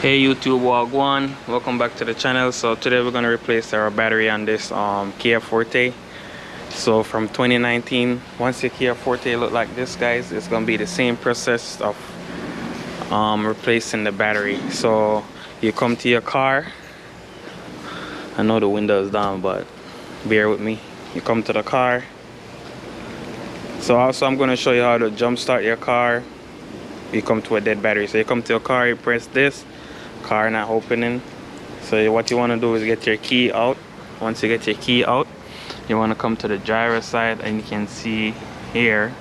Hey YouTube, Wagwan, welcome back to the channel. So today we're going to replace our battery on this Kia Forte. So from 2019, once your Kia Forte look like this, guys, it's going to be the same process of replacing the battery. So you come to your car. I know the window is down, but bear with me. You come to the car. So also I'm going to show you how to jump start your car. You come to a dead battery. So you come to your car, you press this, car not opening. So what you want to do is get your key out. Once you get your key out, you want to come to the driver's side, and you can see here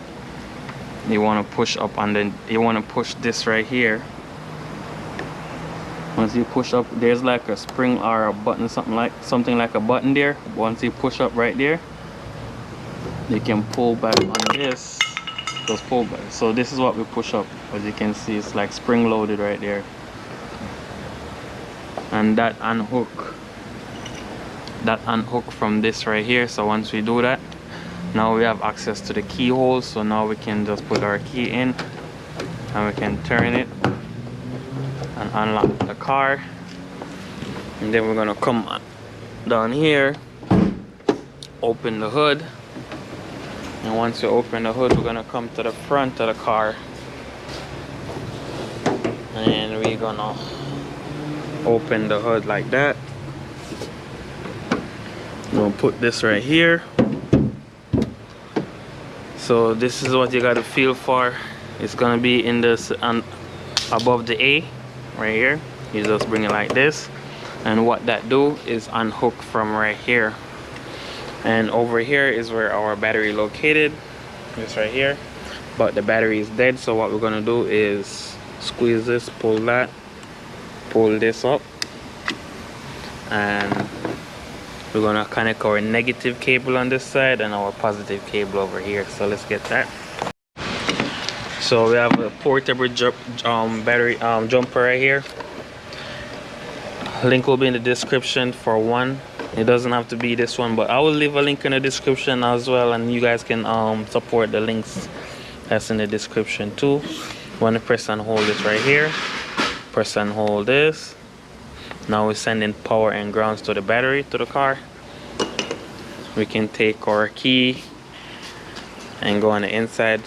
you want to push up, and then you want to push this right here. Once you push up, there's like a spring or a button, something like a button there. Once you push up right there, you can pull back on this. Just pull back. So this is what we push up. As you can see, it's like spring loaded right there, and that unhook from this right here. So once we do that, now we have access to the keyhole. So now we can just put our key in, and we can turn it and unlock the car. And then we're gonna come down here, open the hood, and once you open the hood, we're gonna come to the front of the car, and we're gonna open the hood like that. We'll put this right here. So this is what you got to feel for. It's gonna be in this above the A right here. You just bring it like this, and what that do is unhook from right here, and over here is where our battery located. It's right here, but the battery is dead. So what we're gonna do is squeeze this, pull that, pull this up, and we're gonna connect our negative cable on this side and our positive cable over here. So let's get that. So we have a portable battery jumper right here. Link will be in the description for one. It doesn't have to be this one, but I will leave a link in the description as well, and you guys can support the links that's in the description too. You want to press and hold this right here. Press and hold this. Now we're sending power and grounds to the battery, to the car. We can take our key and go on the inside,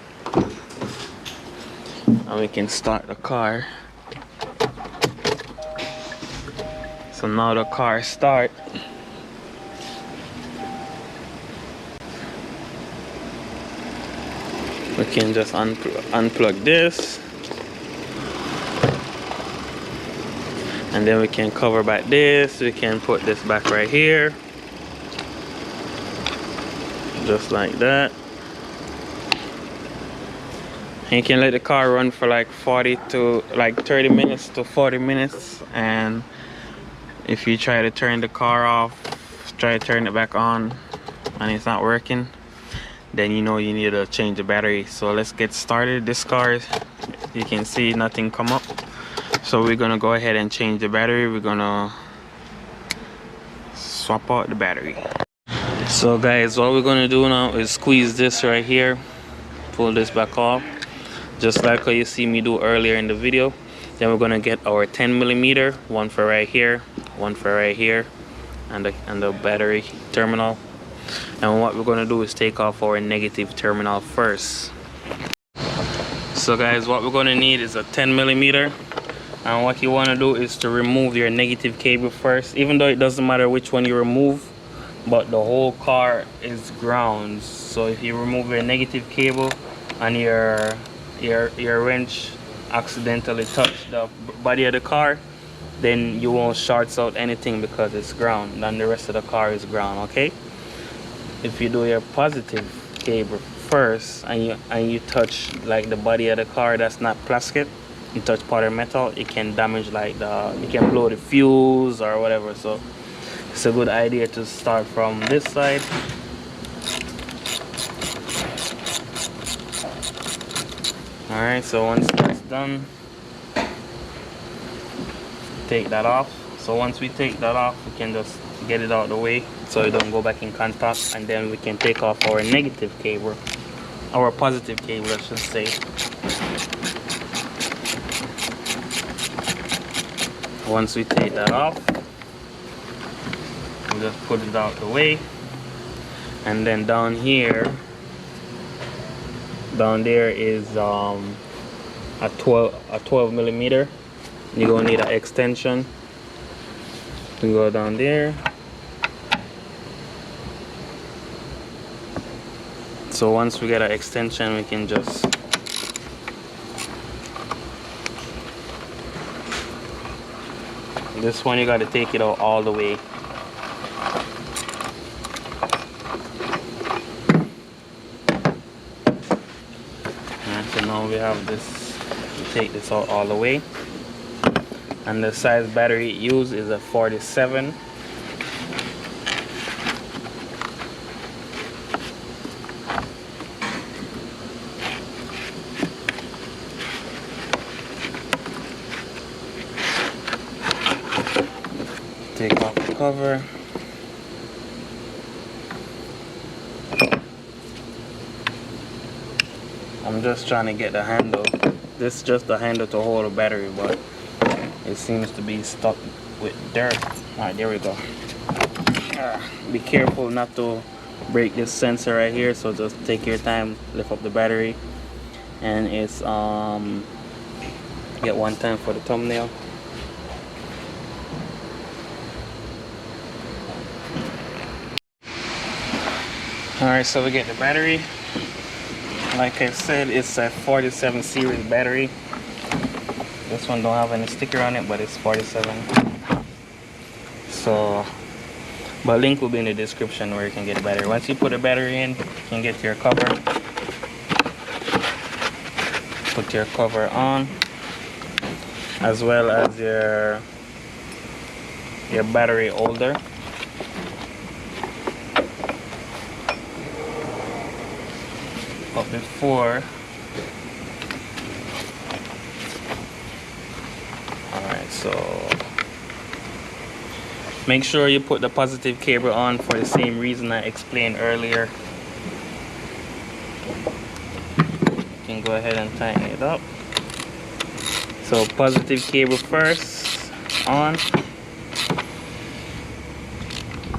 and we can start the car. So now the car start. We can just unplug this, and then we can cover back this. We can put this back right here, just like that. And you can let the car run for like 30 minutes to 40 minutes. And if you try to turn the car off, try to turn it back on, and it's not working, then you know you need to change the battery. So let's get started. This car, you can see nothing come up. So we're gonna go ahead and change the battery. We're gonna swap out the battery. So guys, what we're gonna do now is squeeze this right here, pull this back off, just like how you see me do earlier in the video. Then we're gonna get our 10mm, one for right here, one for right here, and the battery terminal. And what we're gonna do is take off our negative terminal first. So guys, what we're gonna need is a 10mm. And what you want to do is to remove your negative cable first, even though it doesn't matter which one you remove, but the whole car is ground. So if you remove your negative cable and your wrench accidentally touch the body of the car, then you won't short out anything because it's ground, and the rest of the car is ground. Okay, if you do your positive cable first and you touch like the body of the car that's not plastic, you touch powder metal, it can damage you can blow the fuse or whatever. So it's a good idea to start from this side. Alright, so once that's done, take that off. So once we take that off, we can just get it out of the way so it don't go back in contact, and then we can take off our negative cable, our positive cable I should say. Once we take that off, we just put it out the way. And then down here, down there is a 12 millimeter. You're gonna need an extension. You go down there. So once we get an extension, we can just this one you got to take it out all the way. And so now we have this, take this out all the way. And the size battery it used is a 47. Take off the cover. I'm just trying to get the handle. This is just the handle to hold the battery, but it seems to be stuck with dirt. Alright, there we go. Be careful not to break this sensor right here, so just take your time, lift up the battery. And it's get one time for the thumbnail. Alright, so we get the battery. Like I said, it's a 47 series battery. This one don't have any sticker on it, but it's 47. So, but link will be in the description where you can get a battery. Once you put a battery in, you can get your cover. Put your cover on, as well as your battery holder. But before, alright, so make sure you put the positive cable on for the same reason I explained earlier. You can go ahead and tighten it up. So positive cable first on.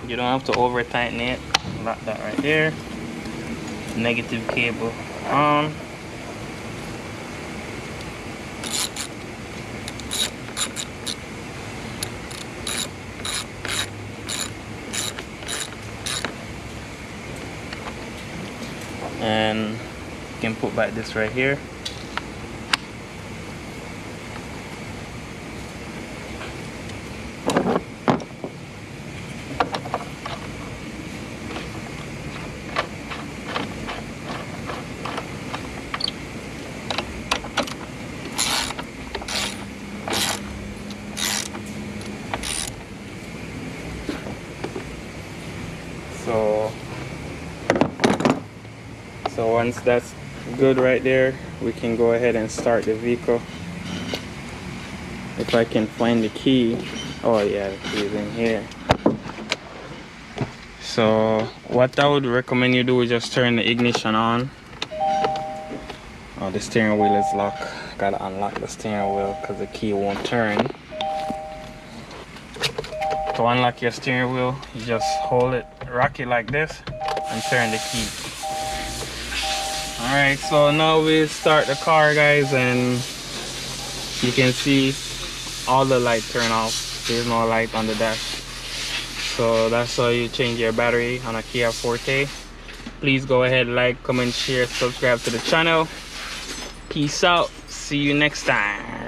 You don't have to over tighten it. Lock that right there. Negative cable on. And you can put back this right here. So once that's good right there, we can go ahead and start the vehicle. If I can find the key. Oh yeah, the key is in here. So what I would recommend you do is just turn the ignition on. Oh, the steering wheel is locked. Gotta unlock the steering wheel because the key won't turn. To unlock your steering wheel, you just hold it, rock it like this, and turn the key. Alright, so now we start the car, guys, and you can see all the lights turn off. There's no light on the dash. So that's how you change your battery on a Kia Forte. Please go ahead, like, comment, share, subscribe to the channel. Peace out. See you next time.